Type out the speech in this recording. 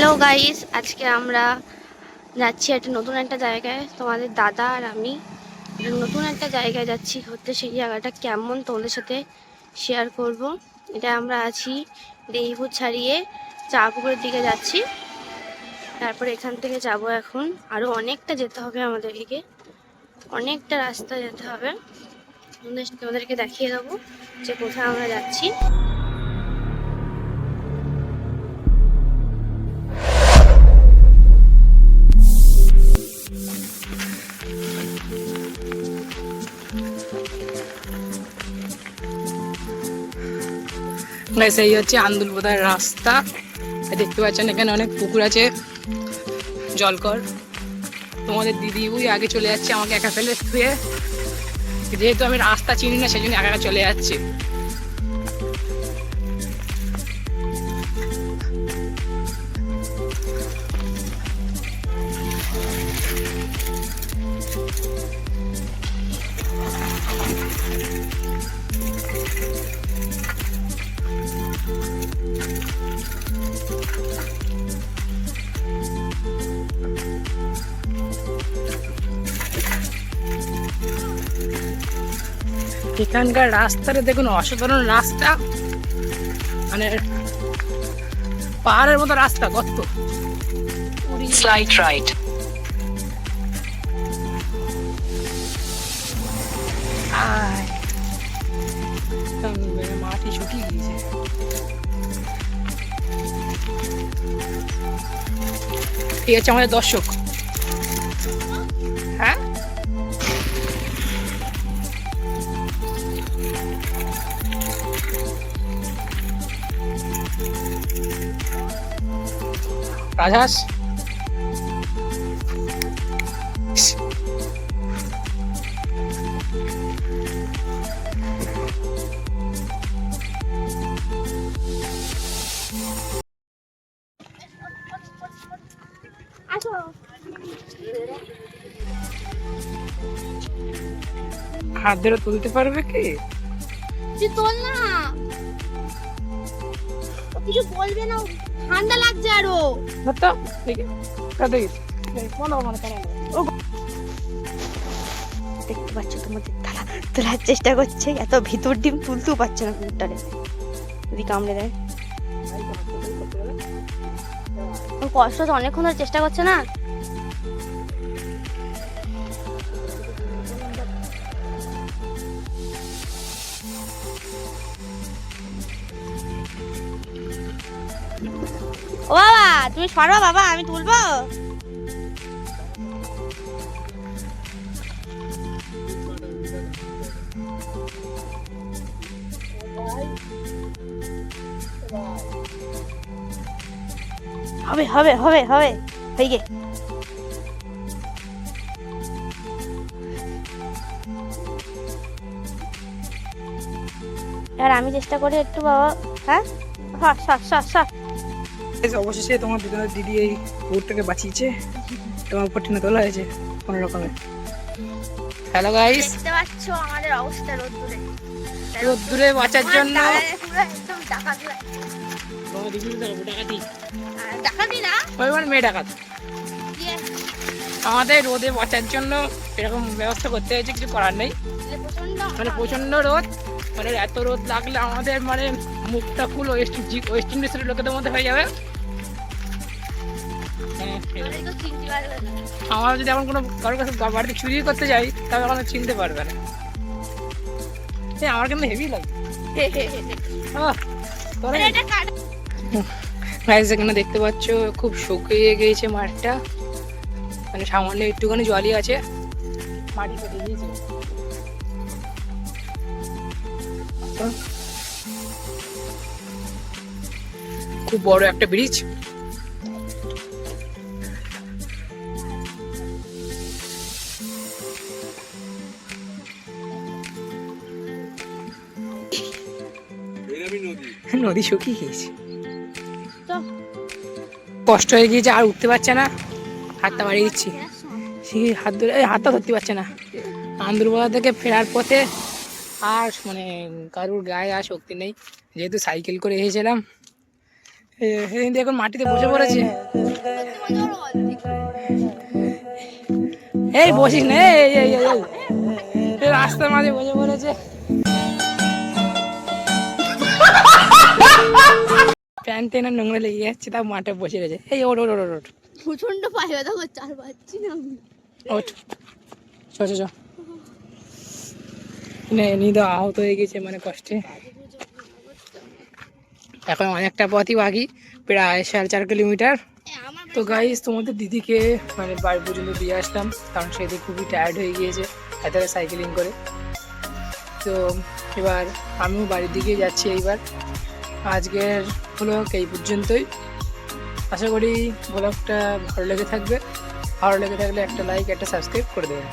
Hello guys, আজকে আমরা যাচ্ছি নতুন একটা জায়গায়। তোমাদের দাদা আর আমি নতুন একটা জায়গায় যাচ্ছি ঘুরতে। সেই জায়গাটা কেমন তোমাদের সাথে শেয়ার করব। এটা আমরা আছি দেইপুর ছাড়িয়ে চা পুকুরের দিকে যাচ্ছি। তারপর এখান থেকে যাব, এখন আরও অনেকটা যেতে হবে আমাদেরকে, অনেকটা রাস্তা যেতে হবে। তোমাদেরকে দেখিয়ে দেবো যে কোথায় আমরা যাচ্ছি। এই হচ্ছে আন্দুলবোদার রাস্তা। দেখতে পাচ্ছেন এখানে অনেক পুকুর আছে, জলকর। তোমাদের দিদি ওই আগে চলে যাচ্ছে আমাকে একা ফেলে শুয়ে, যেহেতু আমি রাস্তা চিনি না সেই জন্য একা চলে যাচ্ছে। এখানকার রাস্তাটা দেখুন, অসাধারণ রাস্তা, মানে পাহাড়ের মতো রাস্তা। কত স্লাইড রাইট, মাটি শুকিয়ে গিয়েছে। ঠিক আছে আমাদের দর্শক, হ্যাঁ রাজহাঁস হাত ধরে তুলতে পারবে কি? তোল না, কিছু বলবে না, ঠান্ডা লাগছে আরো। দেখতে পাচ্ছ তোমাদের তারা তোলার চেষ্টা করছে, এত ভিতর ডিম তুলতেও পারছে না কুকুরটারে, যদি কামড়ে দেয়। কষ্ট তো অনেকক্ষণ ধরে চেষ্টা করছে না। ও বাবা, তুমি সরো বাবা, আমি তুলবো। হবে হবে হবে হবে, হয়ে গে। আর আমি চেষ্টা করি একটু বাবা। হ্যাঁ, অবশেষে তোমার দুজনের দিদি এই পুকুরটাকে বাঁচিয়েছে, তোমার উপর টেনে তোলা হয়েছে কোনো রকমে। হ্যালো গাইস, দেখতে পাচ্ছ আমাদের অবস্থা রোদ্দুরে। রোদ্দুরে বাঁচার জন্য একদম ডাকাত না, মেয়ে ডাকাত। আমাদের রোদে বাঁচার জন্য এরকম ব্যবস্থা করতে হয়েছে, কিছু করার নেই। মানে প্রচন্ড রোদ, মানে এত রোদ লাগলে আমাদের মানে মুখটা ফুল ওয়েস্ট ইন্ডিজের লোকেদের মধ্যে হয়ে যাবে। আমরা যদি এখন কোনো কারোর কাছে বাড়িতে চুরি করতে যাই তবে এখন চিনতে পারবে না। আমার কিন্তু হেভি লাগে। এখানে দেখতে পাচ্ছ খুব শুকিয়ে গিয়েছে মাঠটা, মানে সামান্য একটুখানি জলই আছে, মাটি কেটে গিয়েছে। খুব বড় একটা ব্রিজ। নদী শুকিয়ে গিয়েছে, কষ্ট হয়ে গিয়েছে, আর উঠতে পারছে না। হাতটা বাড়িয়ে দিচ্ছি, হাত ধরে হাতটা ধরতে পারছে না। আন্দুলবোদা থেকে ফেরার পথে আর মানে কারুর গায়ে আর শক্তি নেই, যেহেতু সাইকেল করে এসেছিলাম। সেদিন দিয়ে এখন মাটিতে বসে পড়েছে। এই বসিস না, এই এই এই এই। এই রাস্তার মাঝে বসে পড়েছে। প্যান্ট টেনে নোংরা লেগে যাচ্ছে, তাও মাঠে বসে রয়েছে। এই ওট ওট ওট ওট প্রচন্ড পায়ে ব্যথা করছে, আর পাচ্ছি না আমি। ওঠ, চ চ চ। নিদা আহত হয়ে গেছে মানে কষ্টে। এখন অনেকটা পথই বাকি, প্রায় 4.5 কিলোমিটার। তো গাইস, তোমাদের দিদিকে মানে বাড়ি পর্যন্ত দিয়ে আসলাম, কারণ সেদিকে খুবই টায়ার্ড হয়ে গিয়েছে এত সাইকেলিং করে। তো এবার আমিও বাড়ির দিকে যাচ্ছি। এইবার আজকের ব্লগ এই পর্যন্তই। আশা করি ব্লগটা ভালো লেগে থাকবে। ভালো লেগে থাকলে একটা লাইক, একটা সাবস্ক্রাইব করে দেবেন।